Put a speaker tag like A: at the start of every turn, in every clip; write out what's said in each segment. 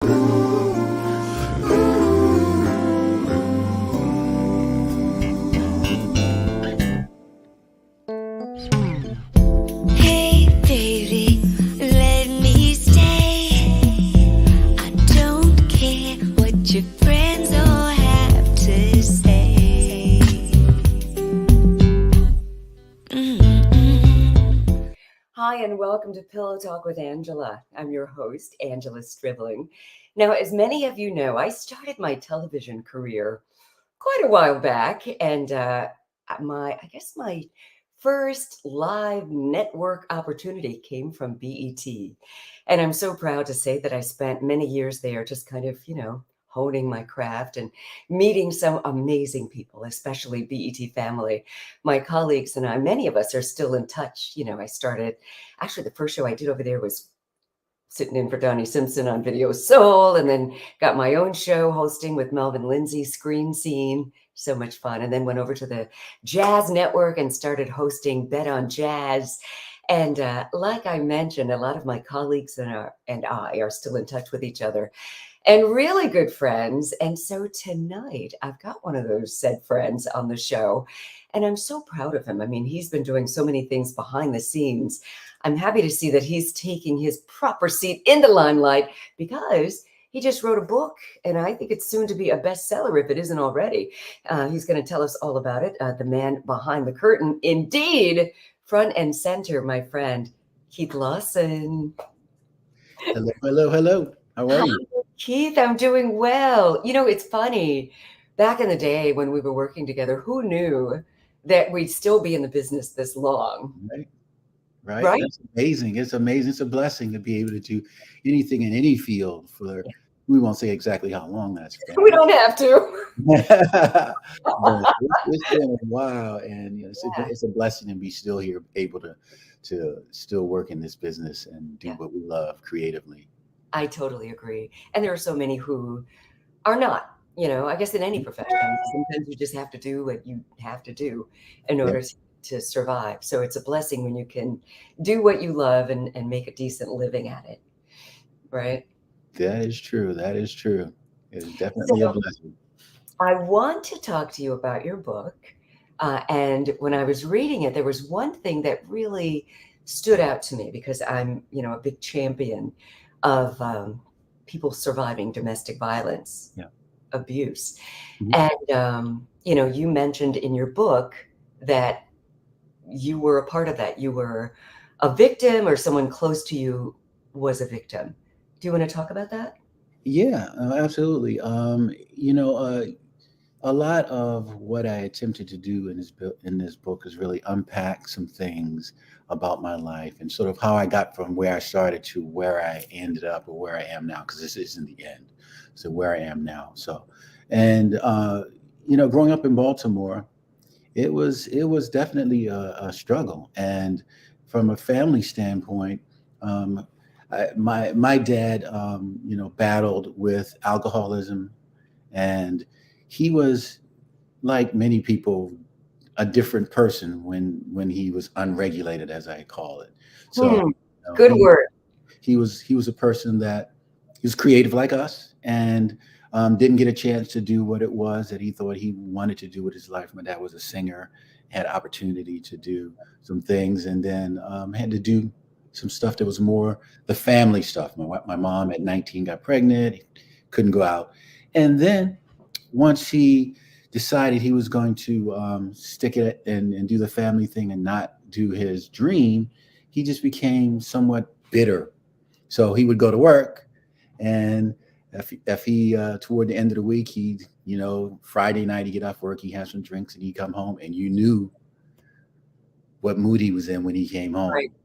A: Hey, baby, let me stay. I don't care what your friends all have to say.
B: Hi, and welcome to Pillow Talk with Angela. I'm your host, Angela Stribling. Now, as many of you know, I started my television career quite a while back, and my first live network opportunity came from BET. And I'm so proud to say that I spent many years there just kind of, honing my craft and meeting some amazing people, especially BET family. My colleagues and I, many of us are still in touch. I started, actually, the first show I did over there was sitting in for Donnie Simpson on Video Soul, and then got my own show hosting with Melvin Lindsay, Screen Scene. So much fun. And then went over to the Jazz Network and started hosting Bet on Jazz. And like I mentioned, a lot of my colleagues and I are still in touch with each other and really good friends. And so tonight, I've got one of those said friends on the show, and I'm so proud of him. I mean, he's been doing so many things behind the scenes. I'm happy to see that he's taking his proper seat in the limelight because he just wrote a book, and I think it's soon to be a bestseller if it isn't already. He's going to tell us all about it. The man behind the curtain, indeed, front and center, my friend, Keith Lawson.
C: Hello, hello, hello. How are
B: Hi,
C: you?
B: Keith. I'm doing well. It's funny. Back in the day when we were working together, who knew that we'd still be in the business this long,
C: Right, right.
B: right?
C: That's amazing. It's amazing. It's a blessing to be able to do anything in any field for, we won't say exactly how long that's
B: We
C: been.
B: don't have to.
C: But it's been a while, and it's a blessing to be still here, able to still work in this business and do
B: Yeah,
C: what we love creatively.
B: I totally agree. And there are so many who are not, I guess in any profession. Sometimes you just have to do what you have to do in
C: Yeah,
B: order to survive. So it's a blessing when you can do what you love and make a decent living at it, right?
C: that is true. That is true. It is
B: So
C: definitely a blessing.
B: I want to talk to you about your book. And when I was reading it, there was one thing that really stood out to me because I'm, a big champion of people surviving domestic violence,
C: Yeah.
B: abuse.
C: Mhm.
B: And, you mentioned in your book that you were a part of that. You were a victim or someone close to you was a victim. Do you want to talk about that?
C: Yeah, absolutely. A lot of what I attempted to do in this book is really unpack some things about my life and sort of how I got from where I started to where I ended up or where I am now, because this isn't the end. So where I am now. So, and growing up in Baltimore, it was definitely a struggle, and from a family standpoint, um, my dad, battled with alcoholism, and he was, like many people, a different person when he was unregulated, as I call it. So,
B: Hmm,
C: you know,
B: good
C: he
B: word.
C: he was a person that he was creative like us, and didn't get a chance to do what it was that he thought he wanted to do with his life. My dad was a singer, had opportunity to do some things, and then had to do some stuff that was more the family stuff. My mom at 19 got pregnant, couldn't go out, and then once he decided he was going to stick it and do the family thing and not do his dream, he just became somewhat bitter. So he would go to work, and if he toward the end of the week, he, Friday night, he get off work, he has some drinks, and he come home, and you knew what mood he was in when he came
B: Right.
C: home.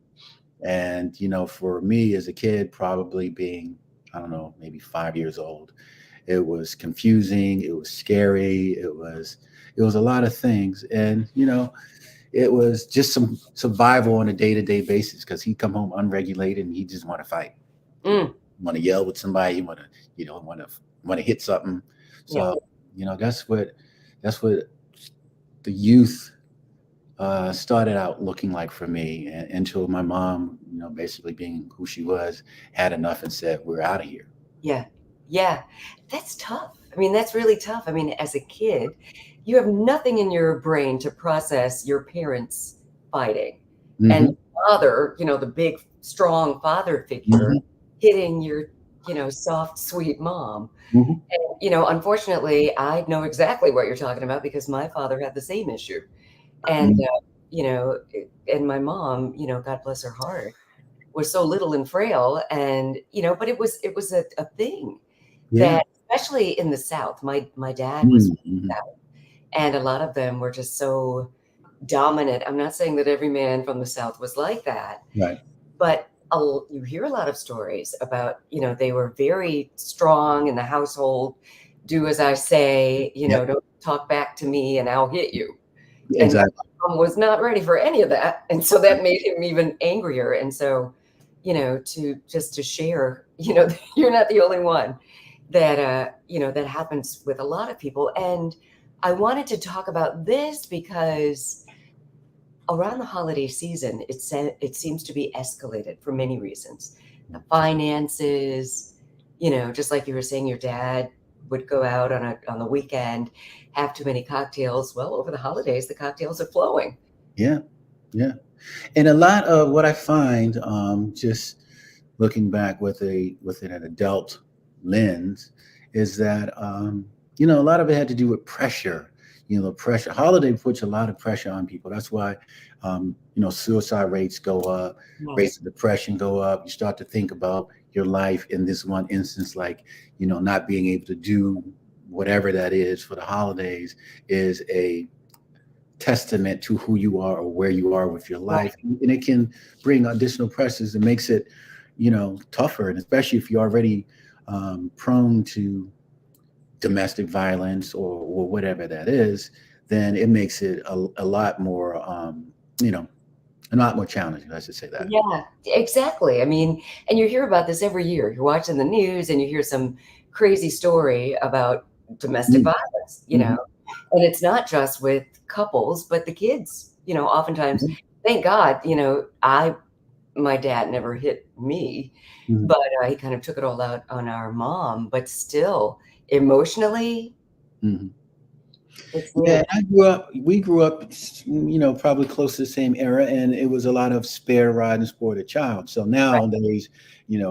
C: And for me as a kid, probably being, I don't know, maybe 5 years old, it was confusing, it was scary, it was a lot of things, and it was just some survival on a day-to-day basis, because he'd come home unregulated and he just want to fight. He
B: Mm,
C: want to yell with somebody. He want to hit something.
B: yeah.
C: So that's what the youth started out looking like for me, until my mom, basically being who she was, had enough and said, "We're out of here."
B: Yeah. Yeah, that's tough. I mean, that's really tough. I mean, as a kid, you have nothing in your brain to process your parents fighting and
C: Hmm.
B: your father, the big, strong father figure
C: Hmm.
B: hitting your, soft, sweet mom.
C: Hmm.
B: And, unfortunately, I know exactly what you're talking about because my father had the same issue. And,
C: Hmm.
B: and my mom, God bless her heart, was so little and frail. And, but it was a thing
C: Yeah.
B: that, especially in the South, my dad was from
C: Hmm.
B: the South, and a lot of them were just so dominant. I'm not saying that every man from the South was like that,
C: Right.
B: but you hear a lot of stories about, they were very strong in the household. Do as I say,
C: Yep.
B: don't talk back to me and I'll hit you. And my
C: Exactly.
B: mom was not ready for any of that. And so that made him even angrier. And so, to share, you're not the only one that, that happens with a lot of people. And I wanted to talk about this because around the holiday season, it seems to be escalated for many reasons. The finances, just like you were saying, your dad would go out on the weekend, have too many cocktails. Well, over the holidays, the cocktails are flowing.
C: Yeah. Yeah. And a lot of what I find, just looking back with an adult lens, is that a lot of it had to do with pressure. Pressure. Holiday puts a lot of pressure on people. That's why suicide rates go up, rates
B: Yes.
C: of depression go up. You start to think about your life in this one instance, like not being able to do whatever that is for the holidays is a testament to who you are or where you are with your
B: Right.
C: life, and it can bring additional pressures and makes it tougher, and especially if you're already prone to domestic violence or whatever that is, then it makes it a lot more you know a lot more challenging, let's just say that.
B: Yeah, exactly. I mean, and you hear about this every year. You're watching the news and you hear some crazy story about domestic violence,
C: Mm-hmm.
B: and it's not just with couples, but the kids, oftentimes, thank God, my dad never hit me,
C: Hmm.
B: but he kind of took it all out on our mom, but still emotionally,
C: Hmm.
B: it's
C: Yeah,
B: really,
C: we grew up, probably close to the same era, and it was a lot of spare ride and sport a child. So
B: right.
C: nowadays,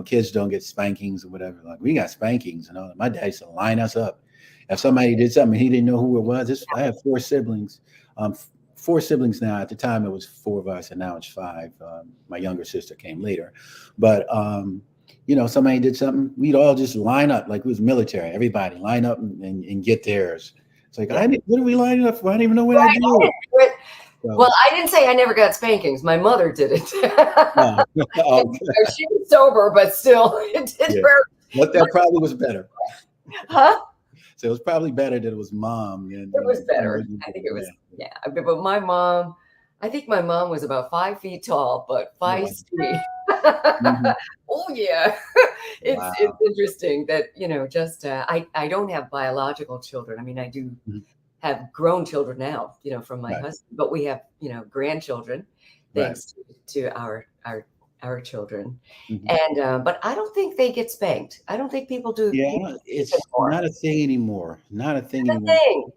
C: kids don't get spankings or whatever. Like we got spankings and all that. My dad used to line us up. If somebody did something, he didn't know who it was. I have four siblings, four siblings now. At the time, it was four of us, and now it's five. My younger sister came later, but somebody did something, we'd all just line up like it was military. Everybody line up and get theirs. It's like,
B: Yeah.
C: what are we lining up for? I didn't even know what I
B: Right. I
C: did.
B: didn't do it.
C: So,
B: Well, I didn't say I never got spankings. My mother did it.
C: oh,
B: And,
C: okay.
B: she was sober, but still, it did
C: Yeah.
B: hurt.
C: But that probably was better.
B: Huh?
C: So it was probably better that it was mom than,
B: It was better.
C: wasn't
B: I
C: the
B: think it was,
C: dad.
B: yeah. But my mom, I think my mom was about 5 feet tall, but
C: Wow.
B: feisty.
C: Mhm.
B: Oh yeah, it's
C: Wow.
B: interesting that just I don't have biological children. I mean, I do
C: Mhm.
B: have grown children now, from my
C: Right.
B: husband, but we have grandchildren,
C: Right.
B: thanks to our children,
C: Mhm.
B: and but I don't think they get spanked. I don't think people do
C: Yeah,
B: it
C: it's
B: anymore.
C: not a thing anymore. Not a thing
B: The
C: anymore.
B: thing,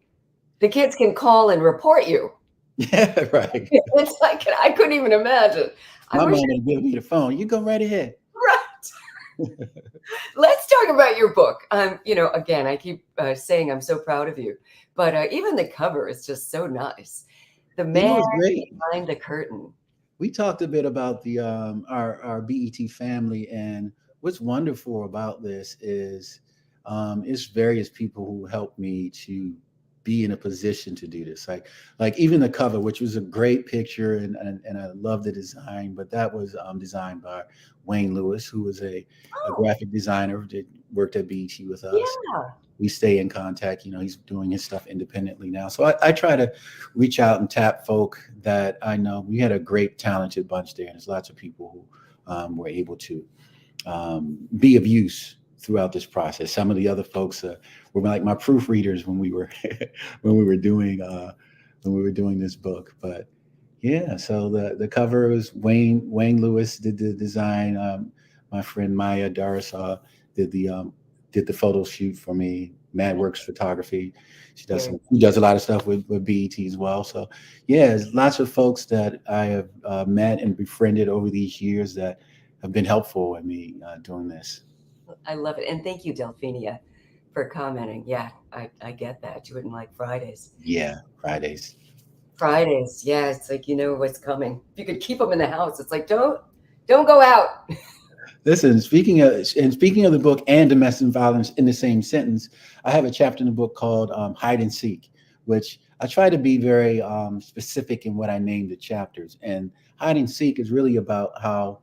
B: the kids can call and report you.
C: Yeah, right.
B: It's like I couldn't even imagine. I
C: My
B: wish.
C: mom would give me the phone. You go right ahead.
B: Right. Let's talk about your book. Again, I keep saying I'm so proud of you, but even the cover is just so nice. The
C: It
B: man
C: was great.
B: behind the curtain.
C: We talked a bit about the our BET family, and what's wonderful about this is it's various people who helped me to be in a position to do this. Like even the cover, which was a great picture, and I love the design, but that was designed by Wayne Lewis, who was a
B: Oh,
C: graphic designer that worked at BET with us.
B: yeah.
C: We stay in contact. He's doing his stuff independently now. So I try to reach out and tap folk that I know. We had a great, talented bunch there, and there's lots of people who were able to be of use throughout this process. Some of the other folks were like my proofreaders when we were when we were doing this book. But yeah, so the cover was Wayne Lewis did the design. My friend Maya Darasaw did the did the photo shoot for me. Mad Works Photography.
B: Very
C: She does a lot of stuff with BET as well. So yeah, there's lots of folks that I have met and befriended over these years that have been helpful in me doing this.
B: I love it. And thank you, Delphinia, for commenting. Yeah, I get that. You wouldn't like Fridays.
C: Yeah, Fridays.
B: Fridays, yeah, it's like you know what's coming. If you could keep them in the house, it's like don't go out.
C: Listen, speaking of the book and domestic violence in the same sentence, I have a chapter in the book called Hide and Seek, which I try to be very specific in what I name the chapters. And Hide and Seek is really about how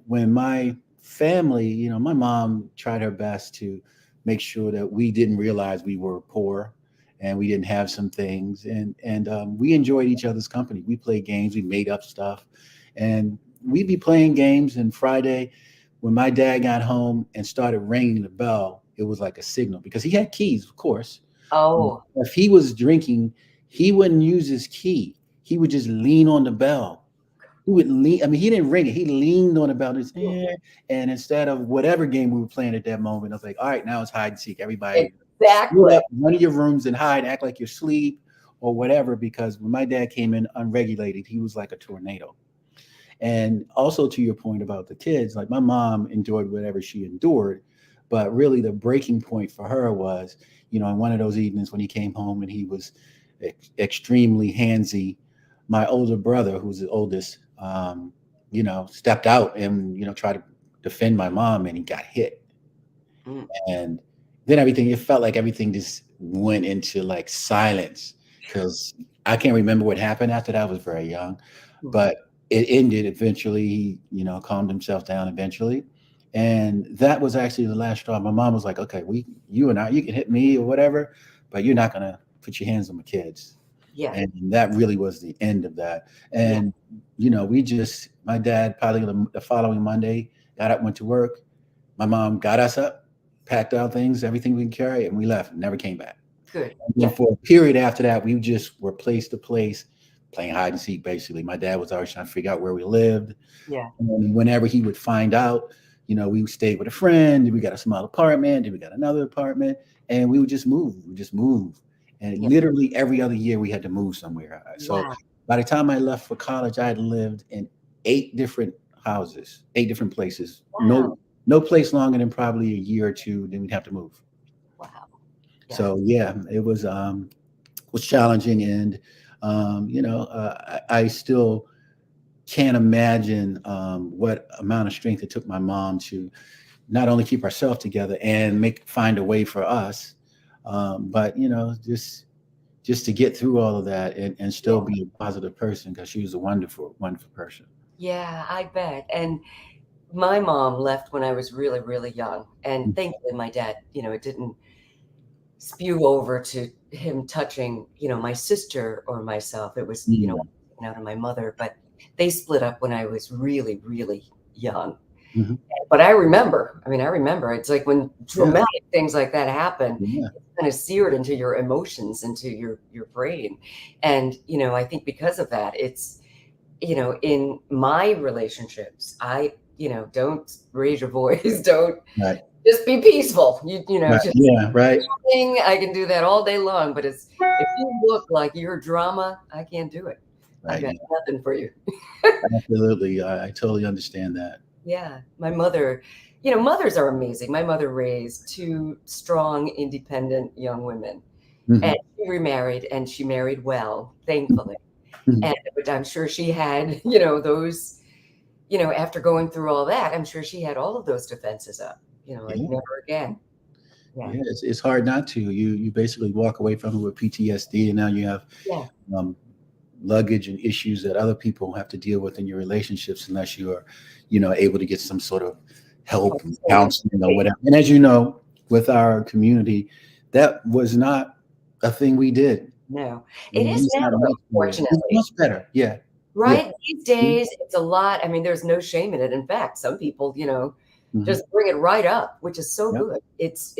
C: when my family, my mom tried her best to make sure that we didn't realize we were poor and we didn't have some things, and we enjoyed each other's company. We played games, we made up stuff, and we'd be playing games. And Friday, when my dad got home and started ringing the bell, it was like a signal because he had keys, of course.
B: Oh,
C: If he was drinking, he wouldn't use his key. He would just lean on the bell. He would lean. I mean, he didn't ring it. He leaned on the bell. And instead of whatever game we were playing at that moment, I was like, all right, now it's hide and seek. Everybody split
B: exactly.
C: up in one of your rooms and hide, act like you're asleep or whatever. Because when my dad came in unregulated, he was like a tornado. And also to your point about the kids, like my mom endured whatever she endured, but really the breaking point for her was, in one of those evenings when he came home and he was extremely handsy, my older brother, who's the oldest, stepped out and, tried to defend my mom, and he got hit.
B: Mm.
C: And then it felt like everything just went into like silence because I can't remember what happened after that. I was very young, but it ended eventually. He, calmed himself down eventually. And that was actually the last straw. My mom was like, okay, you and I, you can hit me or whatever, but you're not going to put your hands on my kids.
B: Yeah.
C: And that really was the end of that. And, my dad probably the following Monday got up, went to work. My mom got us up, packed our things, everything we could carry, and we left and never came back.
B: Good.
C: And for a period after that, we just were place to place playing hide and seek, basically. My dad was always trying to figure out where we lived.
B: Yeah.
C: And whenever he would find out, we stayed with a friend, we got a small apartment, then we got another apartment, and we would just move. And literally every other year we had to move somewhere. So by the time I left for college, I had lived in 8 different houses, 8 different places.
B: Wow.
C: No place longer than probably a year or two, then we'd have to move.
B: Wow. Yeah.
C: So it was challenging. And, I still can't imagine what amount of strength it took my mom to not only keep herself together and find a way for us, but just to get through all of that and still be a positive person, because she was a wonderful, wonderful person.
B: Yeah, I bet. And my mom left when I was really, really young, and thankfully my dad, it didn't spew over to him touching, my sister or myself. It was, out of my mother, but they split up when I was really, really young.
C: Mm-hmm.
B: But I remember, it's like when traumatic things like that happen, it's kind of seared into your emotions, into your brain. And, I think because of that, it's, in my relationships, I, don't raise your voice, don't just be peaceful. I can do that all day long, but if you look like you're drama, I can't do it. I've got nothing for you.
C: Absolutely. I totally understand that.
B: Yeah. My mother, mothers are amazing. My mother raised 2 strong, independent young women. Mm-hmm. And she remarried, and she married well, thankfully. Mm-hmm. And I'm sure she had, those, after going through all that, I'm sure she had all of those defenses up, never again.
C: Yeah, it's hard not to. You basically walk away from it with PTSD, and now you have luggage and issues that other people have to deal with in your relationships, unless you are, able to get some sort of help and counseling or whatever. And as you know, with our community, that was not a thing we did.
B: No, it is now, unfortunately.
C: It's much better. Yeah.
B: Right. Yeah. These days, it's a lot. There's no shame in it. In fact, some people, just bring it right up, which is so good. It's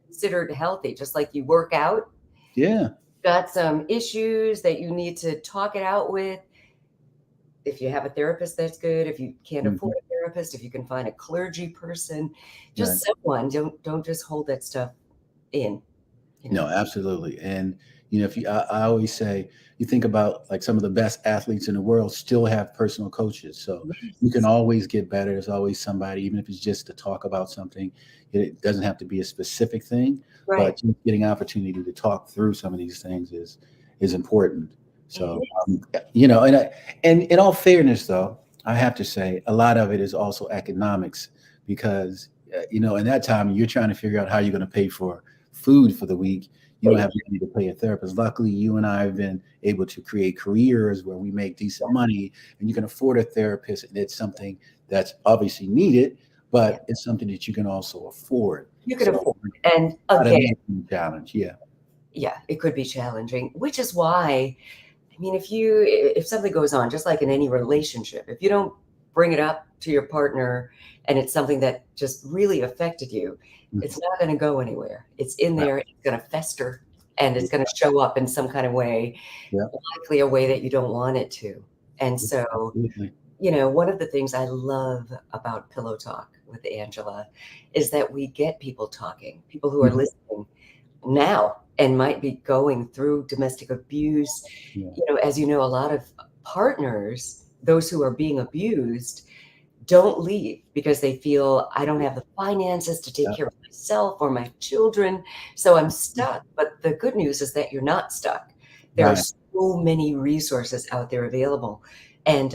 B: considered healthy, just like you work out.
C: Yeah.
B: Got some issues that you need to talk it out with. If you have a therapist, that's good. If you can't afford a therapist, if you can find a clergy person,
C: Right.
B: just someone, don't just hold that stuff in, you
C: No,
B: know.
C: absolutely. And if I always say, you think about like some of the best athletes in the world still have personal coaches. So you can
B: Yes.
C: always get better. There's always somebody, even if it's just to talk about something. It doesn't have to be a specific thing, but
B: Right.
C: just getting opportunity to talk through some of these things is important. So
B: It
C: and in all fairness, though, I have to say a lot of it is also economics because in that time you're trying to figure out how you're going to pay for food for the week. You don't
B: is.
C: have money to pay a therapist. Luckily, you and I have been able to create careers where we make decent money and you can afford a therapist. And it's something that's obviously needed,
B: Yeah,
C: but it's something that you can also afford.
B: you could
C: So
B: afford. And
C: I don't
B: again,
C: know, it's a challenge. Yeah.
B: yeah, it could be challenging, which is why, I mean, if something goes on, just like in any relationship, if you don't bring it up to your partner and it's something that just really affected you,
C: Mhm.
B: it's not going to go anywhere. It's in
C: Right.
B: there, it's going to fester, and
C: Yeah.
B: it's going to show up in some kind of way,
C: Yeah.
B: likely a way that you don't want it to. And
C: Yeah,
B: so,
C: absolutely.
B: one of the things I love about Pillow Talk with Angela is that we get people talking, people who are
C: Mhm.
B: listening now and might be going through domestic abuse.
C: Yeah.
B: As you know, a lot of partners, those who are being abused, don't leave because they feel I don't have the finances to take
C: Yeah.
B: care of myself or my children, so I'm stuck. But the good news is that you're not stuck. There are
C: Right.
B: so many resources out there available. And,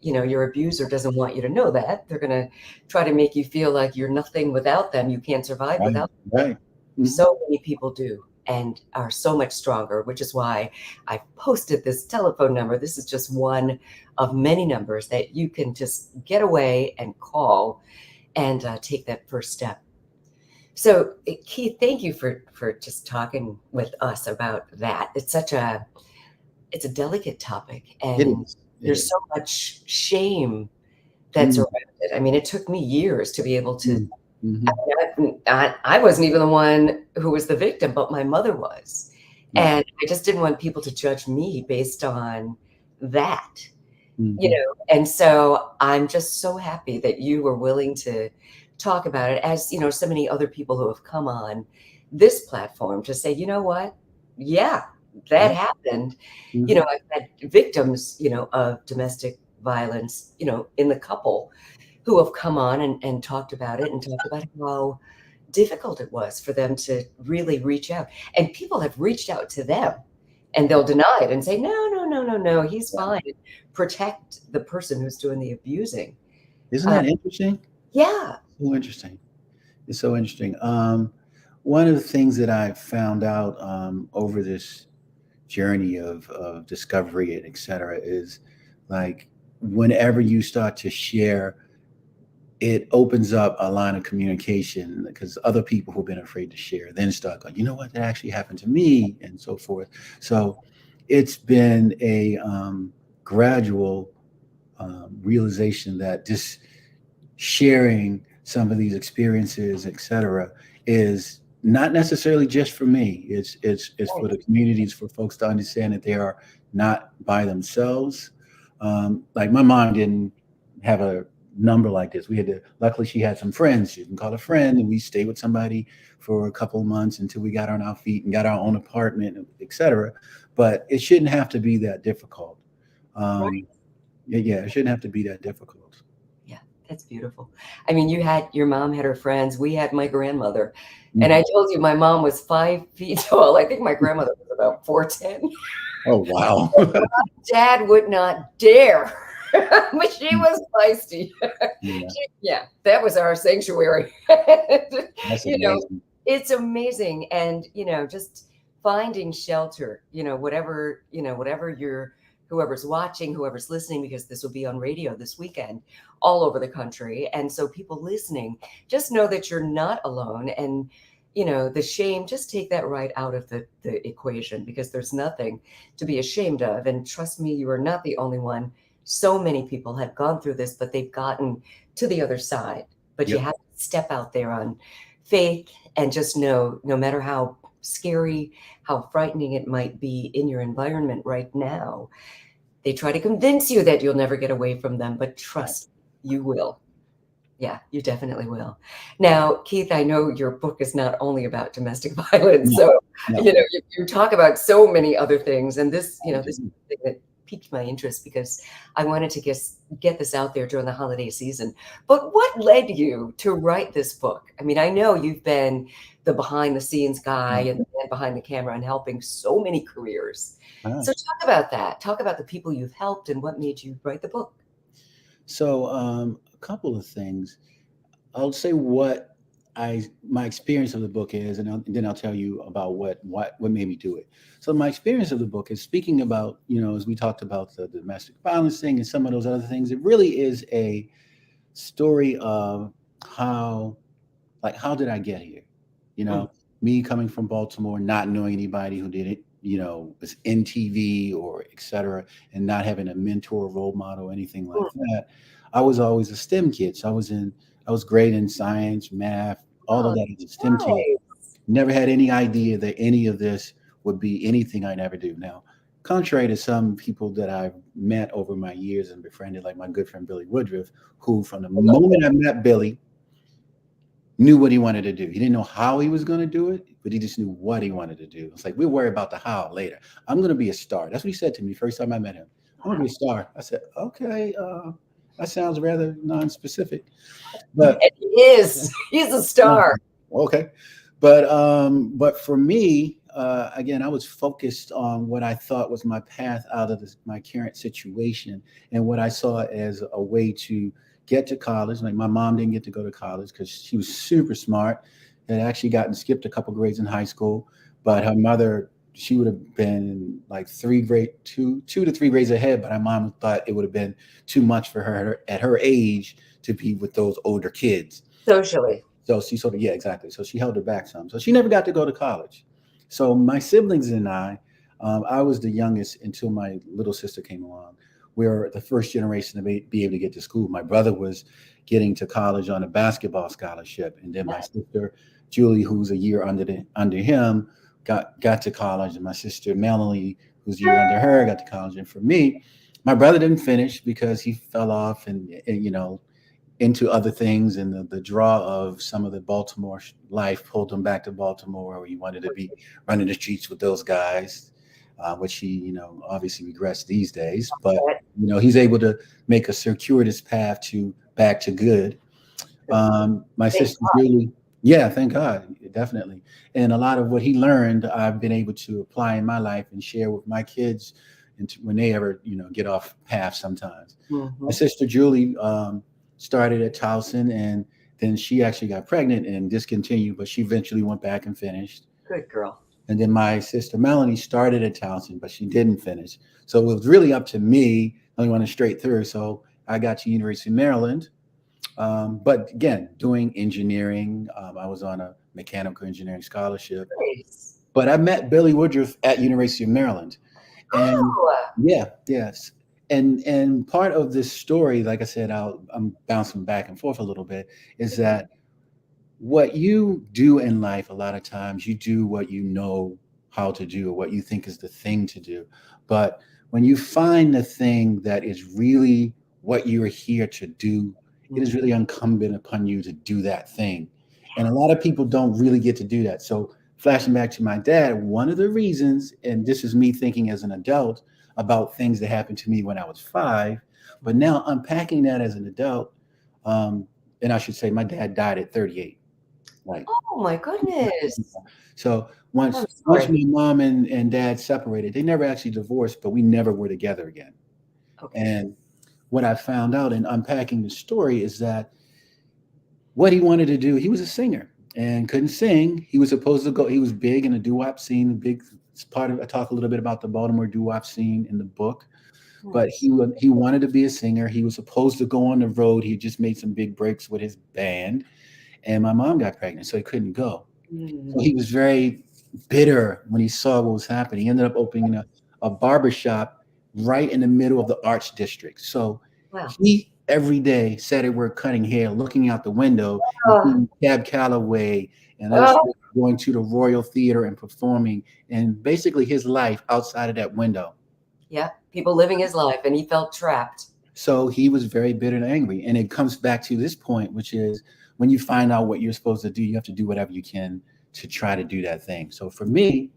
B: your abuser doesn't want you to know that. They're going to try to make you feel like you're nothing without them. You can't survive
C: Right.
B: without them.
C: Right. Mhm.
B: So many people do and are so much stronger, which is why I posted this telephone number. This is just one of many numbers that you can just get away and call and take that first step. So, Keith, thank you for just talking with us about that. It's a delicate topic,
C: It
B: and
C: is. It
B: there's
C: is.
B: so much shame that's
C: Mhm.
B: around it. I mean, it took me years to be able to.
C: Mhm. Mhm.
B: I wasn't even the one who was the victim, but my mother was.
C: Right.
B: And I just didn't want people to judge me based on that,
C: Mhm.
B: and so I'm just so happy that you were willing to talk about it, as, so many other people who have come on this platform to say, "You know what? Yeah, that
C: Yeah.
B: happened."
C: Mhm.
B: I've had victims, of domestic violence, in the couple who have come on and talked about it and talked about how difficult it was for them to really reach out. And people have reached out to them and they'll deny it and say, no, no, no, no, no, he's
C: Yeah.
B: fine. Protect the person who's doing the abusing.
C: Isn't
B: Uh,
C: that interesting?
B: yeah.
C: So interesting. It's so interesting. One of the things that I found out over this journey of discovery and et cetera is like whenever you start to share, it opens up a line of communication because other people who've been afraid to share then start going, you know what, that actually happened to me, and so forth. So it's been a gradual realization that just sharing some of these experiences, et cetera, is not necessarily just for me. It's for
B: Right.
C: the communities, for folks to understand that they are not by themselves. Like my mom didn't have a number like this. We had to. Luckily, she had some friends. She can call a friend, and we stayed with somebody for a couple of months until we got on our feet and got our own apartment, et cetera. But it shouldn't have to be that difficult.
B: Right.
C: Yeah, it shouldn't have to be that difficult.
B: Yeah. That's beautiful. I mean, your mom had her friends. We had my grandmother. And
C: Mhm.
B: I told you my mom was 5 feet tall. I think my grandmother was about 4'10".
C: Oh, wow.
B: Dad would not dare. But she was feisty.
C: Yeah,
B: Yeah, that was our sanctuary.
C: that's
B: You know,
C: amazing.
B: it's amazing. And, just finding shelter, whatever whoever's watching, whoever's listening, because this will be on radio this weekend all over the country. And so people listening, just know that you're not alone. And, the shame, just take that right out of the equation because there's nothing to be ashamed of. And trust me, you are not the only one. So many people have gone through this, but they've gotten to the other side. But you
C: Yep.
B: have to step out there on faith and just know no matter how scary, how frightening it might be in your environment right now, they try to convince you that you'll never get away from them, but
C: Right.
B: trust you will. Yeah, you definitely will. Now, Keith, I know your book is not only about domestic violence,
C: No,
B: so
C: no.
B: you talk about so many other things, and this,
C: I
B: this is
C: do.
B: the thing that piqued my interest because I wanted to get this out there during the holiday season. But what led you to write this book? I mean, I know you've been the behind the scenes guy and
C: Mhm.
B: the man behind the camera and helping so many careers.
C: Ah.
B: So talk about that. Talk about the people you've helped and what made you write the book.
C: So a couple of things. I'll say what I my experience of the book is, and then I'll tell you about what made me do it. So my experience of the book is speaking about, as we talked about the domestic violence thing and some of those other things. It really is a story of how, like, how did I get here? You
B: Mm,
C: know, me coming from Baltimore, not knowing anybody who did it, was in TV or et cetera, and not having a mentor, role model, anything like
B: mm.
C: that. I was always a STEM kid. So I was great in science, math, all of
B: Oh,
C: that as a STEM kid.
B: nice.
C: Never had any idea that any of this would be anything I'd ever do. Now, contrary to some people that I've met over my years and befriended, like my good friend Billy Woodruff, who from the moment I met Billy knew what he wanted to do. He didn't know how he was going to do it, but he just knew what he wanted to do. It's like, we'll worry about the how later. I'm going to be a star. That's what he said to me first time I met him. I'm going to be a star. I said, okay, that sounds rather non-specific,
B: And
C: but
B: he is. He's a star.
C: okay. But for me, again, I was focused on what I thought was my path out of my current situation and what I saw as a way to get to college. Like, my mom didn't get to go to college because she was super smart, had actually gotten skipped a couple grades in high school, but her mother, she would have been like two to three grades ahead. But her mom thought it would have been too much for her at her age to be with those older kids.
B: Socially.
C: So she sort of, yeah, exactly. So she held her back some. So she never got to go to college. So my siblings and I was the youngest until my little sister came along. We were the first generation to be able to get to school. My brother was getting to college on a basketball scholarship, and then my sister Julie, who's a year under him, got to college, and my sister Melanie, who's a year under her, got to college. And for me, my brother didn't finish because he fell off and into other things, and the draw of some of the Baltimore life pulled him back to Baltimore, where he wanted to be running the streets with those guys, which he, obviously regrets these days. But he's able to make a circuitous path to back to good. My
B: Thank
C: sister Julie, yeah, thank God, definitely. And a lot of what he learned, I've been able to apply in my life and share with my kids, and when they ever, get off path sometimes. My
B: Mhm.
C: sister Julie started at Towson, and then she actually got pregnant and discontinued, but she eventually went back and finished.
B: Good girl.
C: And then my sister Melanie started at Towson, but she didn't finish. So it was really up to me. I only went straight through. So I got to University of Maryland. But again, doing engineering, I was on a mechanical engineering scholarship.
B: Nice.
C: But I met Billy Woodruff at University of Maryland. And
B: Oh,
C: yeah, yes. And part of this story, like I said, I'm bouncing back and forth a little bit, is that what you do in life, a lot of times you do what you know how to do, or what you think is the thing to do. But when you find the thing that is really what you're here to do, it is really incumbent upon you to do that thing. And a lot of people don't really get to do that. So flashing back to my dad, one of the reasons, and this is me thinking as an adult about things that happened to me when I was 5, but now unpacking that as an adult, and I should say my dad died at 38. Like,
B: oh my goodness.
C: so
B: I'm
C: once
B: sorry.
C: my mom and dad separated, they never actually divorced, but we never were together again.
B: Okay.
C: And what I found out in unpacking the story is that what he wanted to do, he was a singer and couldn't sing. He was supposed to go, he was big in the doo-wop scene, big part of, I talk a little bit about the Baltimore doo-wop scene in the book, but he wanted to be a singer. He was supposed to go on the road. He just made some big breaks with his band, and my mom got pregnant, so he couldn't go. So he
B: Mm.
C: was very bitter when he saw what was happening. He ended up opening a barber shop right in the middle of the Arts District. So
B: Wow.
C: he every day sat at work cutting hair, looking out the window and
B: Oh,
C: seeing Cab Calloway and
B: oh,
C: illustrating, going to the Royal Theater and performing, and basically his life outside of that window.
B: yeah. People living his life, and he felt trapped.
C: So he was very bitter and angry. And it comes back to this point, which is when you find out what you're supposed to do, you have to do whatever you can to try to do that thing. So for me,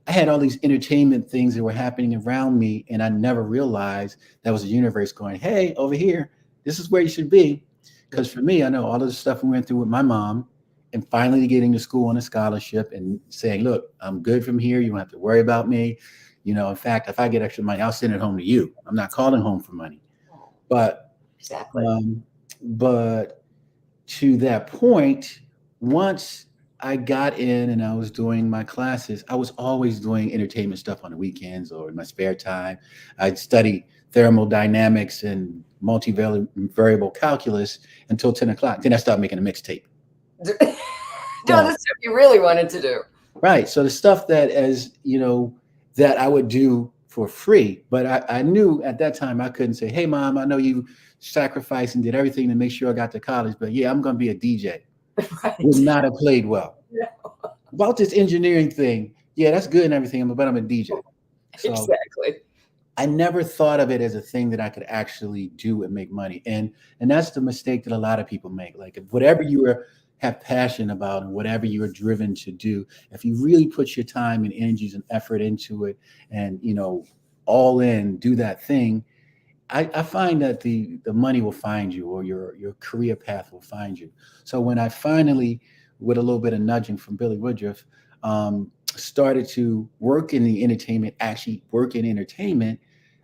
C: I had all these entertainment things that were happening around me, and I never realized that was the universe going, hey, over here, this is where you should be. Because for me, I know all of the stuff we went through with my mom, and finally getting to school on a scholarship and saying, look, I'm good from here. You don't have to worry about me. In fact, if I get extra money, I'll send it home to you. I'm not calling home for money.
B: Oh,
C: But
B: exactly.
C: but to that point, once I got in and I was doing my classes, I was always doing entertainment stuff on the weekends or in my spare time. I'd study thermodynamics and multivariable calculus until 10 o'clock. Then I started making a mixtape.
B: Doing
C: Yeah.
B: the stuff you really wanted to do.
C: Right. So the stuff that that I would do for free, but I knew at that time I couldn't say, hey, mom, I know you sacrificed and did everything to make sure I got to college, but yeah, I'm going to be a DJ.
B: Right.
C: Would not have played well.
B: No.
C: About this engineering thing, yeah, that's good and everything, but I'm a DJ. So
B: Exactly.
C: I never thought of it as a thing that I could actually do and make money. And that's the mistake that a lot of people make. Like if whatever have passion about and whatever you're driven to do, if you really put your time and energies and effort into it and all in, do that thing, I find that the money will find you, or your career path will find you. So when I finally, with a little bit of nudging from Billy Woodruff, started to work in the entertainment, actually work in entertainment,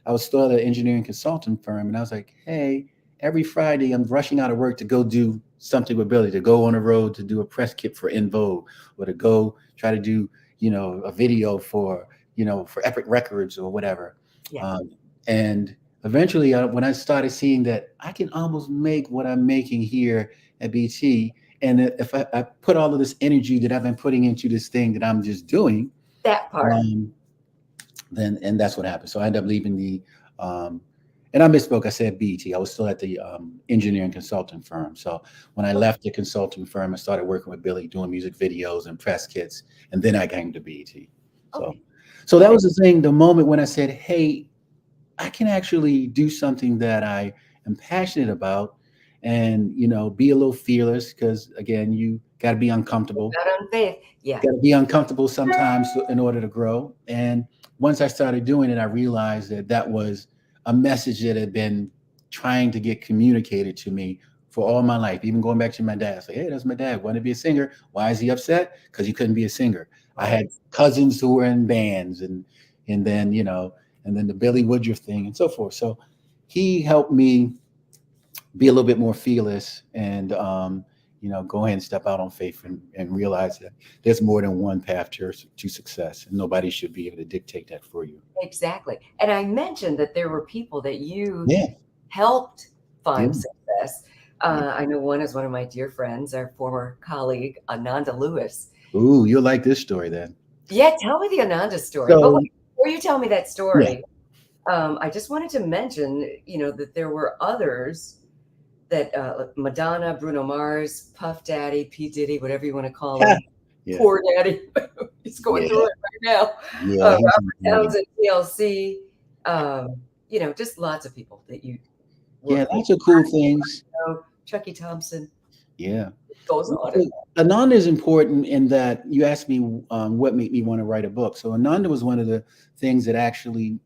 C: I was still at an engineering consulting firm, and I was like, hey, every Friday I'm rushing out of work to go do something with Billy, to go on the road to do a press kit for In Vogue, or to go try to do a video for Epic Records or whatever.
B: Yeah.
C: And eventually, when I started seeing that I can almost make what I'm making here at BT, and if I put all of this energy that I've been putting into this thing that I'm just doing,
B: That part.
C: then that's what happened. So I ended up leaving and I misspoke. I said BT. I was still at the engineering consulting firm. So when I left the consulting firm, I started working with Billy, doing music videos and press kits, and then I came to BT.
B: Okay.
C: So that was the thing. The moment when I said, "Hey, I can actually do something that I am passionate about, and be a little fearless." Because again, you got to be uncomfortable.
B: Not on faith. Yeah.
C: Got to be uncomfortable sometimes in order to grow. And once I started doing it, I realized that was a message that had been trying to get communicated to me for all my life, even going back to my dad. It's like, hey, that's my dad. Wanted to be a singer. Why is he upset? Because he couldn't be a singer. I had cousins who were in bands, and then the Billy Woodruff thing and so forth. So he helped me be a little bit more fearless and go ahead and step out on faith and realize that there's more than one path to success, and nobody should be able to dictate that for you.
B: Exactly. And I mentioned that there were people that you
C: Yeah.
B: helped find
C: Yeah.
B: success. I know one is one of my dear friends, our former colleague, Ananda Lewis.
C: Ooh, you'll like this story then.
B: Yeah, tell me the Ananda story.
C: So-
B: But wait, before you tell me that story, I just wanted to mention, that there were others that like Madonna, Bruno Mars, Puff Daddy, P. Diddy, whatever you want to call him.
C: Yeah.
B: Poor Daddy. He's going through it right now.
C: Yeah. he's
B: Robert
C: amazing.
B: Townsend, TLC, just lots of people that you
C: Yeah,
B: work with.
C: lots of cool things.
B: Chucky Thompson.
C: Yeah.
B: It goes on.
C: Ananda is important in that you asked me what made me want to write a book. So Ananda was one of the things that actually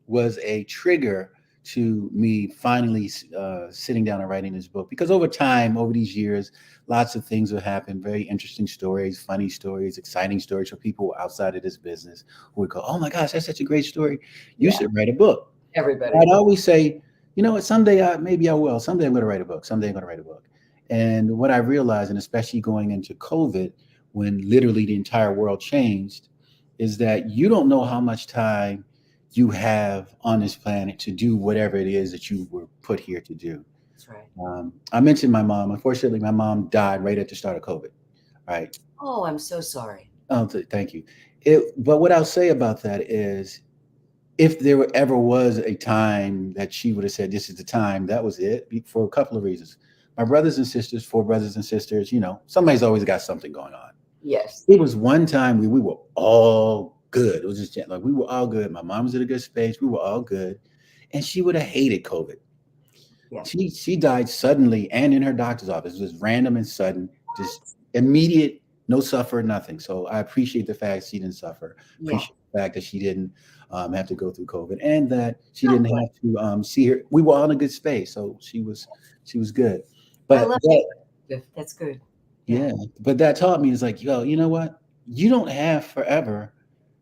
C: was a trigger to me finally sitting down and writing this book, because over these years, lots of things have happened, very interesting stories, funny stories, exciting stories for people outside of this business who would go, oh my gosh, that's such a great story. You should write a book.
B: Everybody.
C: I'd always say, what, someday maybe I will. Someday I'm going to write a book. Someday I'm going to write a book. And what I realized, and especially going into COVID, when literally the entire world changed, is that you don't know how much time you have on this planet to do whatever it is that you were put here to do.
B: That's right.
C: I mentioned my mom. Unfortunately, my mom died right at the start of COVID. Right.
B: Oh, I'm so sorry.
C: Oh, thank you. But what I'll say about that is, if there ever was a time that she would have said, this is the time, that was it, for a couple of reasons. My brothers and sisters, 4 brothers and sisters, somebody's always got something going on.
B: Yes.
C: It was one time we were all good. It was just like we were all good. My mom was in a good space. We were all good. And she would have hated COVID.
B: Yeah.
C: She died suddenly and in her doctor's office. It was random and sudden, just immediate, no suffer, nothing. So I appreciate the fact she didn't suffer.
B: Yeah.
C: Appreciate the fact that she didn't have to go through COVID, and that she didn't have to see her. We were all in a good space, so she was good.
B: I
C: But
B: love
C: that,
B: that. That's good.
C: yeah, but that taught me is like, yo, you know what? You don't have forever.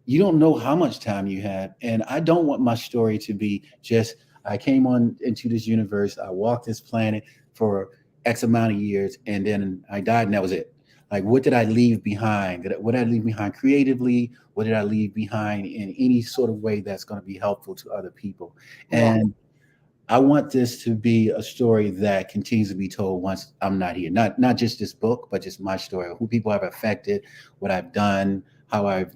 C: You don't know how much time you have. And I don't want my story to be just, I came on into this universe, I walked this planet for X amount of years, and then I died, and that was it. Like, what did I leave behind? What did I leave behind creatively? What did I leave behind in any sort of way that's going to be helpful to other people?
B: Yeah.
C: And I want this to be a story that continues to be told once I'm not here. Not just this book, but just my story, who people have affected, what I've done, how I've,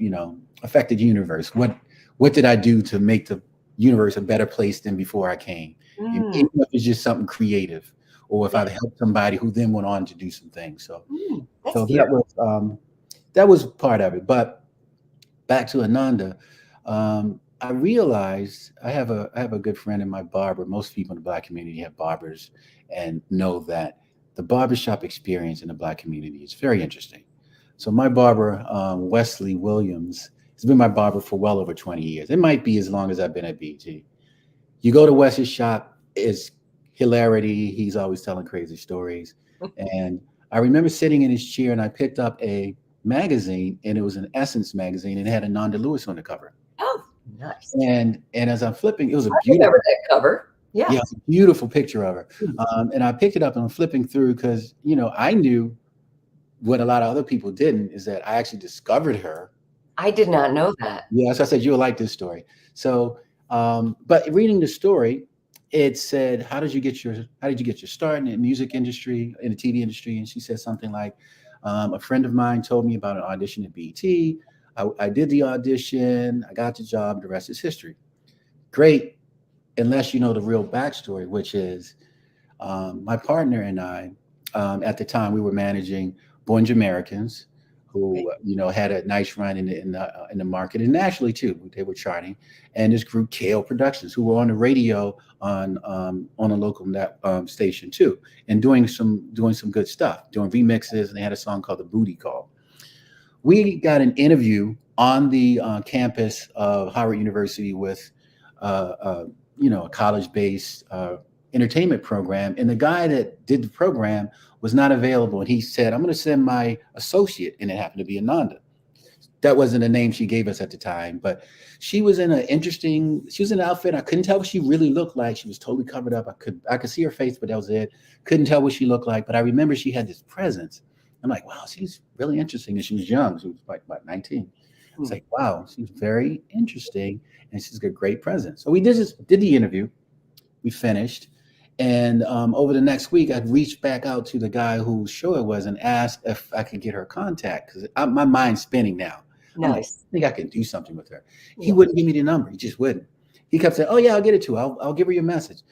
C: affected the universe. What did I do to make the universe a better place than before I came? And
B: Mm,
C: even if it's just something creative, or if
B: yeah.
C: I've helped somebody who then went on to do some things. So
B: That's
C: so
B: beautiful.
C: that was part of it. But back to Ananda, I realized I have a good friend in my barber. Most people in the Black community have barbers and know that the barbershop experience in the Black community is very interesting. So my barber, Wesley Williams, has been my barber for well over 20 years. It might be as long as I've been at BT. You go to Wes's shop, it's hilarity. He's always telling crazy stories. And I remember sitting in his chair, and I picked up a magazine, and it was an Essence magazine, and it had Ananda Lewis on the cover.
B: Oh, nice.
C: And as I'm flipping, it was a
B: I
C: beautiful,
B: remember that cover. Yeah.
C: yeah, it was a beautiful picture of her. And I picked it up and I'm flipping through because, I knew what a lot of other people didn't, is that I actually discovered her.
B: I did not know that.
C: Yeah, so I said, you'll like this story. So, but reading the story, it said, how did you get your start in the music industry, in the TV industry? And she said something like, a friend of mine told me about an audition at BET. I did the audition, I got the job, the rest is history. Great, unless you know the real backstory, which is my partner and I, at the time, we were managing Bunch Americans, who had a nice run in the market, and nationally too. They were charting, and this group KO Productions, who were on the radio on a local station too, and doing some good stuff, doing remixes, and they had a song called "The Booty Call." We got an interview on the campus of Howard University with a college-based entertainment program, and the guy that did the program was not available, and he said, "I'm going to send my associate," and it happened to be Ananda. That wasn't a name she gave us at the time, but she was in an outfit. I couldn't tell what she really looked like. She was totally covered up. I could see her face, but that was it. Couldn't tell what she looked like, but I remember she had this presence. I'm like, wow, she's really interesting. And she was young. She was like about 19. It's like, wow, she's very interesting, and she's got great presence. So we did the interview. We finished. And over the next week, I'd reached back out to the guy whose show it was and asked if I could get her contact, because my mind's spinning now. I'm like,
B: Nice.
C: I think I can do something with her. He wouldn't give me the number. He just wouldn't. He kept saying, "Oh yeah, I'll get it to her. I'll give her your message."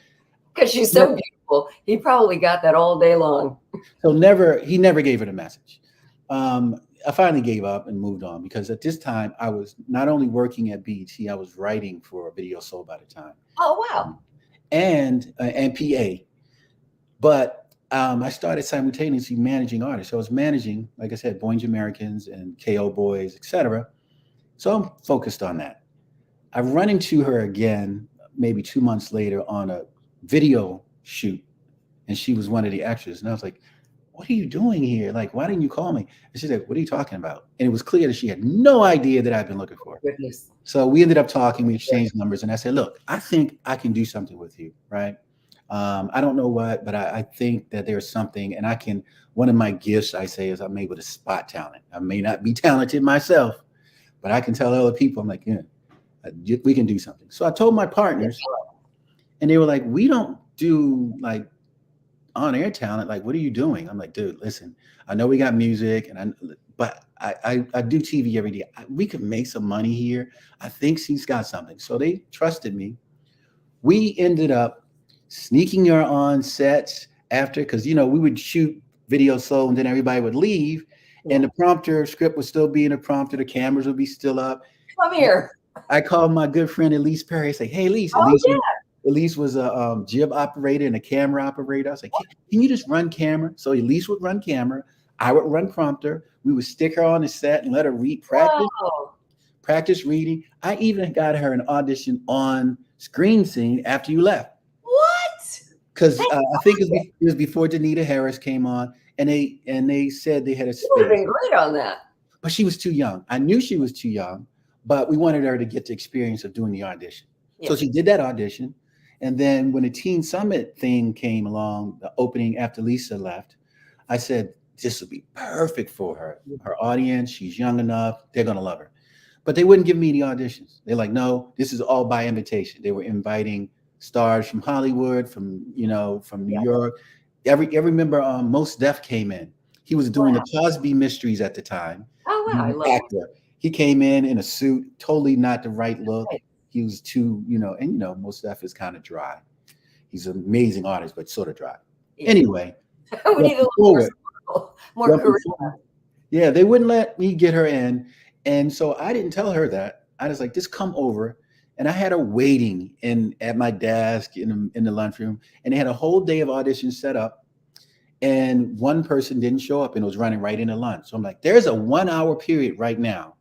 B: Because she's so beautiful. He probably got that all day long.
C: So he never gave her the message. I finally gave up and moved on, because at this time I was not only working at BET, I was writing for Video Soul by the time.
B: Oh, wow.
C: And PA. But I started simultaneously managing artists. So I was managing, like I said, Boing Americans and KO Boys, etc. So I'm focused on that. I run into her again, maybe 2 months later, on a video shoot, and she was one of the extras. And I was like, "What are you doing here? Like, why didn't you call me?" And she said, "What are you talking about?" And it was clear that she had no idea that I'd been looking for her.
B: Goodness.
C: So we ended up talking, we exchanged numbers, and I said, "Look, I think I can do something with you, right? I don't know what, but I think that there's something, and one of my gifts, I say, is I'm able to spot talent. I may not be talented myself, but I can tell other people, I'm like, yeah, we can do something." So I told my partners, and they were like, "We don't do like on-air talent. Like, what are you doing?" I'm like, "Dude, listen, I know we got music, but I do TV every day. We could make some money here. I think she's got something." So they trusted me. We ended up sneaking her on sets after, because we would shoot Video Soul, and then everybody would leave, and the prompter script would still be in the prompter. The cameras would be still up.
B: Come here.
C: I called my good friend Elise Perry. I say, "Hey, Elise."
B: Oh,
C: Elise,
B: yeah.
C: Elise was a jib operator and a camera operator. I was like, can you just run camera? So Elise would run camera. I would run prompter. We would stick her on the set and let her read
B: Wow.
C: practice reading. I even got her an audition on Screen Scene after you left.
B: What?
C: Because I think it was before Danita Harris came on, and they said they had a
B: You would have
C: space,
B: been great on that.
C: but she was too young. I knew she was too young, but we wanted her to get the experience of doing the audition.
B: Yeah.
C: So she did that audition, and then when the Teen Summit thing came along, the opening after Lisa left, I said this would be perfect for her. Her audience, she's young enough, they're gonna love her. But they wouldn't give me the auditions. They're like, no, this is all by invitation. They were inviting stars from Hollywood, from New York. I remember Most Def came in. He was doing the Cosby Mysteries at the time.
B: Oh wow, I love
C: Actor. He came in a suit, totally not the right look.
B: Right.
C: He was too, and Most Def is kind of dry. He's an amazing artist, but sort of dry.
B: Yeah.
C: Anyway,
B: we need a little more charisma.
C: yeah, they wouldn't let me get her in. And so I didn't tell her that. I was like, just come over. And I had her waiting at my desk in the lunchroom. And they had a whole day of auditions set up. And one person didn't show up and it was running right into lunch. So I'm like, there's a 1 hour period right now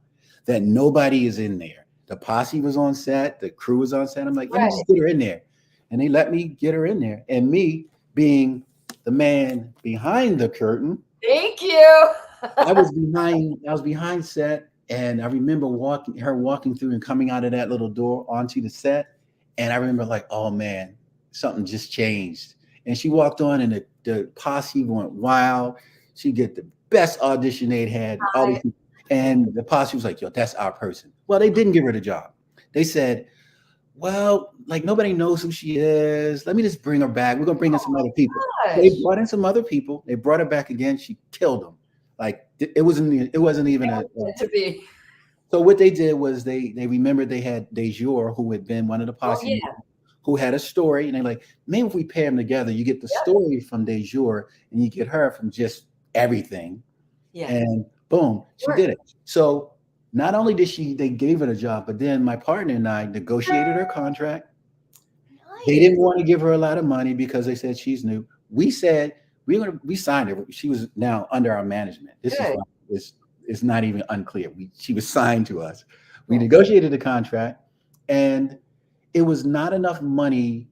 C: that nobody is in there. The posse was on set. The crew was on set. I'm like, let me just get her in there. And they let me get her in there. And me being the man behind the curtain.
B: Thank you.
C: I was behind set. And I remember walking through and coming out of that little door onto the set. And I remember like, oh man, something just changed. And she walked on and the posse went wild. She get the best audition they'd had. And the posse was like, yo, that's our person. Well, they didn't give her the job. They said, well, like nobody knows who she is. Let me just bring her back. We're going to bring in some other people. They brought in some other people. They brought her back again. She killed them. Like it wasn't even
B: to be.
C: So what they did was they remembered they had Dejour, who had been one of the posse, who had a story, and they're like, maybe if we pair them together, you get the story from Dejour and you get her from just everything. Yeah. And boom, she did it. So not only did they gave her the job, but then my partner and I negotiated her contract. Nice. They didn't want to give her a lot of money because they said she's new. We said we signed her. She was now under our management. This is not even unclear. She was signed to us. We negotiated the contract, and it was not enough money,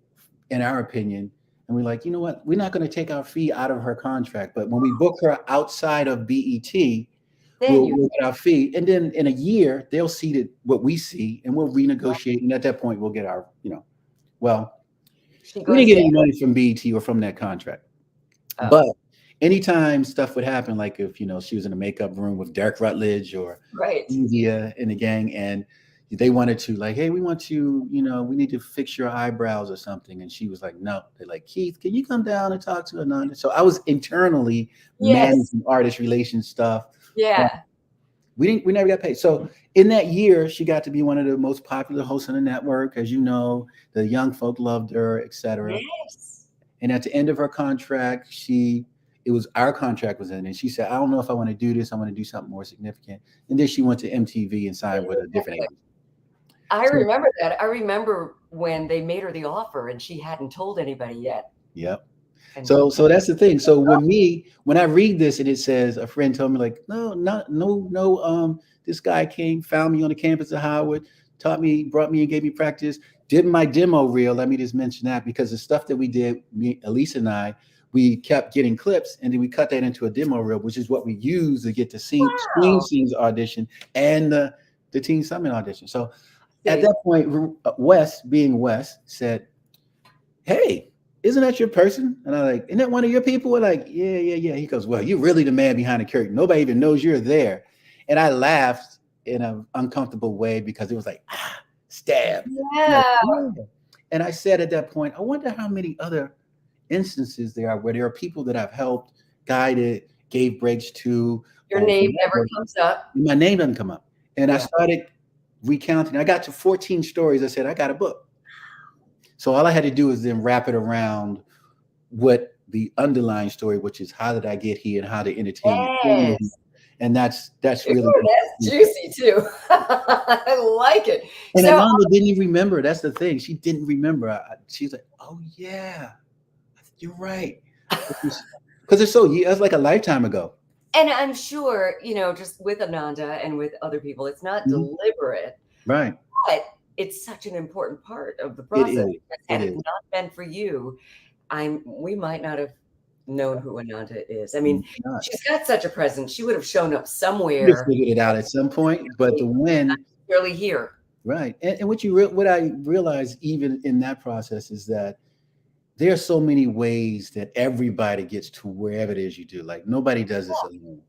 C: in our opinion. And we're like, you know what? We're not going to take our fee out of her contract, but when we book her outside of BET, we'll get our fee. And then in a year, they'll see what we see, and we'll renegotiate. And at that point, we'll get our, we didn't get any money from BET or from that contract. Oh. But anytime stuff would happen, like if she was in a makeup room with Derek Rutledge or India in the gang, and they wanted to like, hey, we want you, we need to fix your eyebrows or something, and she was like, no. They're like, Keith, can you come down and talk to Ananda? So I was internally managing artist relations stuff. Yeah, we never got paid. So in that year, she got to be one of the most popular hosts on the network, as you know. The young folk loved her, etc. Yes. And at the end of her contract, our contract was in, and she said, I don't know if I want to do this. I want to do something more significant. And then she went to MTV and signed with a different agency.
B: I remember that. I remember when they made her the offer and she hadn't told anybody yet.
C: Yep. And so that's the thing. So when I read this and it says, a friend told me like, no, this guy found me on the campus of Howard, taught me, brought me and gave me practice, did my demo reel. Let me just mention that, because the stuff that we did, Elise and I, we kept getting clips and then we cut that into a demo reel, which is what we use to get the Screen Scenes audition and the Teen Summit audition. So at that point, Wes, being Wes, said, hey, isn't that your person? And I'm like, isn't that one of your people? We're like, yeah. He goes, well, you're really the man behind the curtain. Nobody even knows you're there. And I laughed in an uncomfortable way because it was like, stab.
B: Yeah.
C: And I said at that point, I wonder how many other instances there are where there are people that I've helped, guided, gave breaks to.
B: Your name never comes up.
C: My name doesn't come up. And I started recounting. I got to 14 stories. I said, I got a book. So all I had to do is then wrap it around what the underlying story, which is how did I get here and how to entertain you. And that's really.
B: Ooh, that's juicy too. I like it.
C: And
B: So
C: Ananda didn't even remember. That's the thing. She didn't remember. She's like, "Oh yeah, you're right." Because it's so, that's like a lifetime ago.
B: and I'm sure, just with Ananda and with other people, it's not
C: Mhm.
B: deliberate,
C: Right.
B: but it's such an important part of the
C: It
B: process.
C: is.
B: Had
C: It
B: it
C: is.
B: not been for you, we might not have known who Ananda is. I mean,
C: Not.
B: she's got such a presence. She would have shown up
C: You'd have
B: somewhere,
C: figured it out at some point, but the win.
B: really here.
C: Right. And what I realized even in that process is that there are so many ways that everybody gets to wherever it is you do. Like nobody does this alone.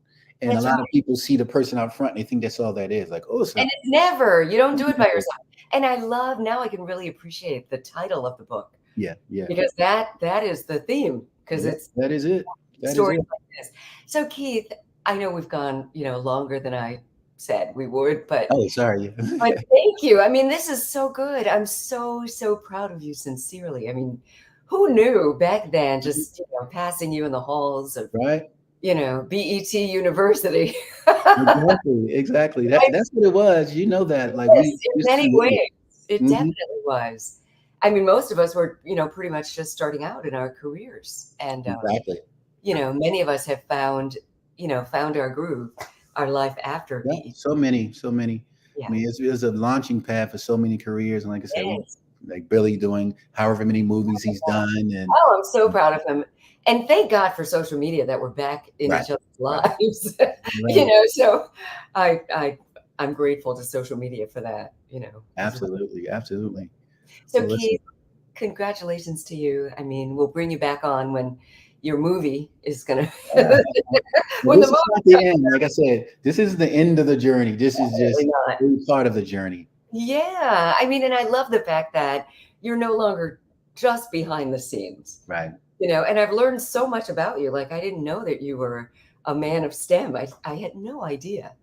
C: And a
B: That's
C: lot
B: right.
C: of people see the person out front and they think that's all that is. Like, oh, it's
B: And
C: not.
B: it's never, you don't do it by yourself. And I love, now I can really appreciate the title of the book,
C: Yeah, yeah.
B: because that is the theme, because
C: Yeah,
B: it's
C: that is it. That is
B: stories
C: it.
B: like this. So Keith, I know we've gone, longer than I said we would, but
C: Oh, sorry.
B: thank you. I mean, this is so good. I'm so, so proud of you, sincerely. I mean, who knew back then, just, passing you in the halls of,
C: Right?
B: BET University.
C: Exactly. Exactly. That's what it was. You know that. Like
B: Yes,
C: we
B: in
C: just
B: many
C: created.
B: ways, it
C: Mhm.
B: definitely was. I mean, most of us were, pretty much just starting out in our careers, and
C: Exactly.
B: many of us have found our groove, our life after
C: Yeah.
B: PE.
C: So many, so many. I
B: Yeah,
C: mean, it's a launching pad for so many careers. And like I said,
B: yes.
C: like Billy doing however many movies he's done. And
B: Oh, I'm so proud of him, and thank God for social media that we're back in
C: right,
B: each other's
C: right,
B: lives.
C: right.
B: So I'm grateful to social media for that. As well.
C: Absolutely. Absolutely.
B: So
C: Well, listen.
B: Keith, congratulations to you. I mean, we'll bring you back on when your movie is gonna
C: Yeah. Well,
B: when the
C: this is not
B: movie
C: the
B: comes.
C: end. Like I said, this is the end of the journey. This is
B: Definitely
C: just
B: not.
C: a part of the journey.
B: Yeah, I mean, and I love the fact that you're no longer just behind the scenes,
C: Right.
B: and I've learned so much about you. Like, I didn't know that you were a man of STEM. I had no idea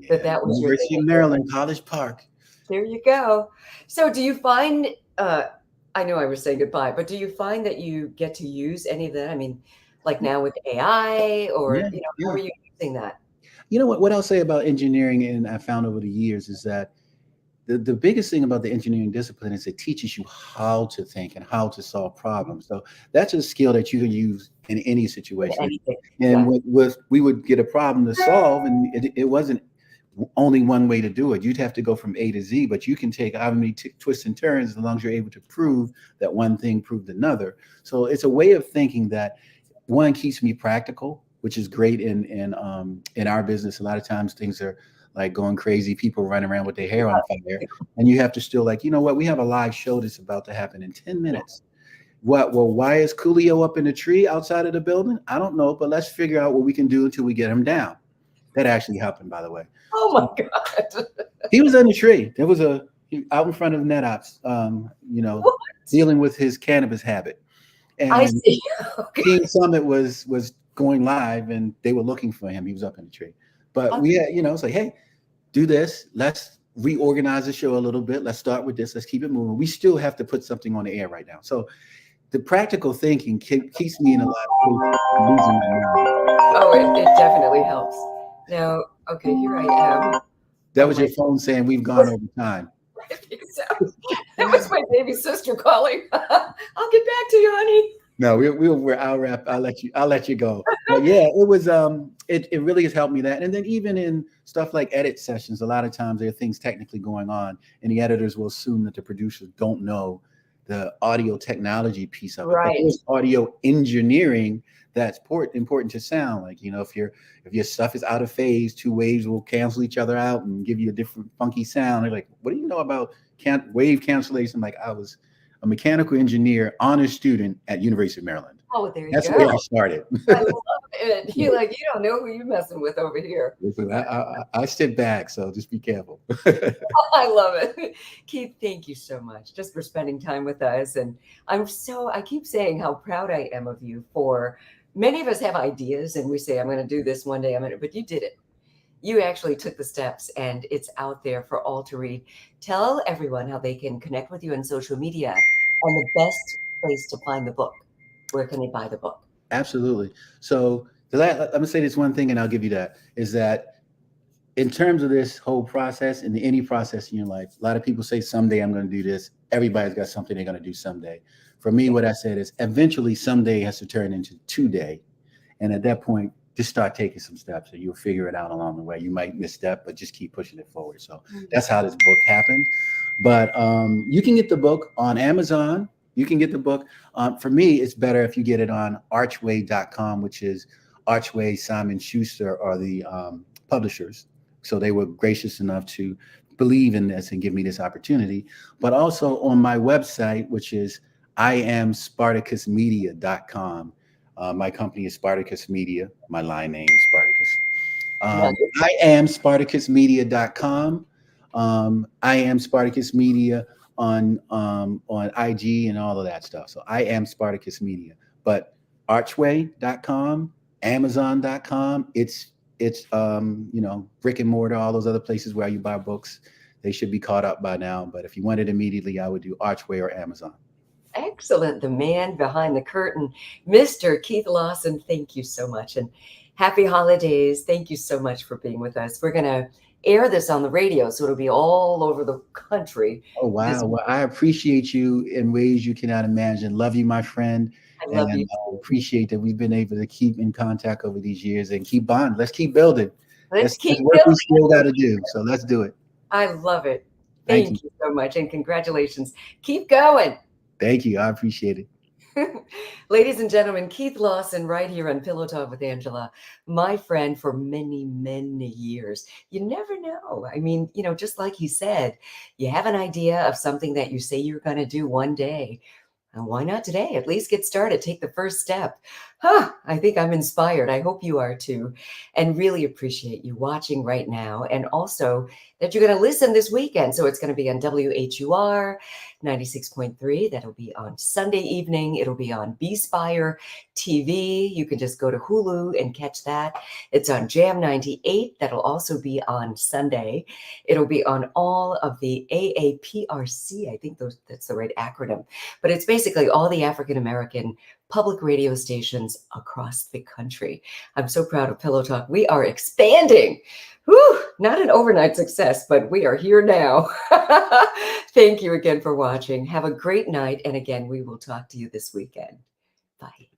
B: that
C: Yeah.
B: that was your thing.
C: University of Maryland, College Park.
B: There you go. So do you find, I know I was saying goodbye, but do you find that you get to use any of that? I mean, like now with AI, or,
C: Yeah.
B: how are
C: Yeah.
B: you using that?
C: You know what I'll say about engineering, and I found over the years, is that the biggest thing about the engineering discipline is it teaches you how to think and how to solve problems. So that's a skill that you can use in any
B: In
C: situation.
B: anything.
C: And
B: Exactly.
C: we would get a problem to solve, and it wasn't only one way to do it. You'd have to go from A to Z, but you can take how many twists and turns as long as you're able to prove that one thing proved another. So it's a way of thinking that one keeps me practical, which is great in our business. A lot of times things are like going crazy, people running around with their hair on fire, and you have to still, like, you know what, we have a live show that's about to happen in 10
B: Yeah.
C: minutes. What? Well, why is Coolio up in the tree outside of the building? I don't know, but let's figure out what we can do until we get him down. That actually happened, by the way.
B: Oh
C: So
B: my God.
C: he was in the tree. There was out in front of NetOps,
B: What?
C: dealing with his cannabis habit.
B: I
C: And
B: see. Okay.
C: Team Summit was going live, and they were looking for him. He was up in the tree. But we had, it's like, hey, do this. Let's reorganize the show a little bit. Let's start with this. Let's keep it moving. We still have to put something on the air right now. So the practical thinking keeps me in a lot of places losing my mind.
B: Oh, it definitely helps. Now, okay, here I am.
C: That
B: Oh
C: was
B: my,
C: your phone saying we've gone over time.
B: I think so. That was my baby sister calling. I'll get back to you, honey.
C: No, I'll wrap. I'll let you go. But yeah, it was it really has helped me that. And then even in stuff like edit sessions, a lot of times there are things technically going on, and the editors will assume that the producers don't know the audio technology piece of it. But
B: Right.
C: there's audio engineering that's important to sound. Like, if your stuff is out of phase, two waves will cancel each other out and give you a different funky sound. They're like, what do you know about wave cancellation? Like, I was a mechanical engineer, honors student at University of Maryland.
B: Oh, there you
C: That's
B: go.
C: where I started.
B: I love it. You're like, you don't know who you're messing with over here.
C: Listen, I sit back, so just be careful.
B: I love it. Keith, thank you so much just for spending time with us. And I keep saying how proud I am of you. For many of us have ideas and we say, I'm going to do this one day, but you did it. You actually took the steps, and it's out there for all to read. Tell everyone how they can connect with you on social media, and the best place to find the book. Where can they buy the book?
C: Absolutely. So I'm gonna say this one thing, and I'll give you that. Is that in terms of this whole process and any process in your life, a lot of people say someday I'm going to do this. Everybody's got something they're going to do someday. For me, what I said is eventually someday has to turn into today. And at that point, just start taking some steps and you'll figure it out along the way. You might misstep, but just keep pushing it forward. So that's how this book happened. But you can get the book on Amazon. You can get the book. For me, it's better if you get it on archway.com, which is Archway, Simon Schuster are the publishers. So they were gracious enough to believe in this and give me this opportunity. But also on my website, which is iamspartacusmedia.com. My company is Spartacus Media. My line name is Spartacus. I am SpartacusMedia.com. I am Spartacus Media on IG and all of that stuff. So I am Spartacus Media. But Archway.com, Amazon.com, it's brick and mortar, all those other places where you buy books. They should be caught up by now. But if you want it immediately, I would do Archway or Amazon.
B: Excellent. The man behind the curtain, Mr. Keith Lawson, thank you so much. And happy holidays. Thank you so much for being with us. We're going to air this on the radio, so it'll be all over the country.
C: Oh, wow. Well, I appreciate you in ways you cannot imagine. Love you, my friend.
B: I love you.
C: Appreciate that we've been able to keep in contact over these years and keep bond. Let's keep building.
B: Let's keep
C: what
B: building.
C: we still got to do. So let's do it.
B: I love it.
C: Thank
B: you so much. And congratulations. Keep going.
C: Thank you. I appreciate it.
B: Ladies and gentlemen, Keith Lawson right here on Pillow Talk with Angela, my friend for many, many years. You never know. I mean, just like he said, you have an idea of something that you say you're going to do one day. And why not today? At least get started. Take the first step. I think I'm inspired. I hope you are too. And really appreciate you watching right now. And also that you're going to listen this weekend. So it's going to be on WHUR 96.3. That'll be on Sunday evening. It'll be on B-Spire TV. You can just go to Hulu and catch that. It's on Jam 98. That'll also be on Sunday. It'll be on all of the AAPRC. I think that's the right acronym. But it's basically all the African-American public radio stations across the country. I'm so proud of Pillow Talk. We are expanding. Whew, not an overnight success, but we are here now. Thank you again for watching. Have a great night. And again, we will talk to you this weekend. Bye.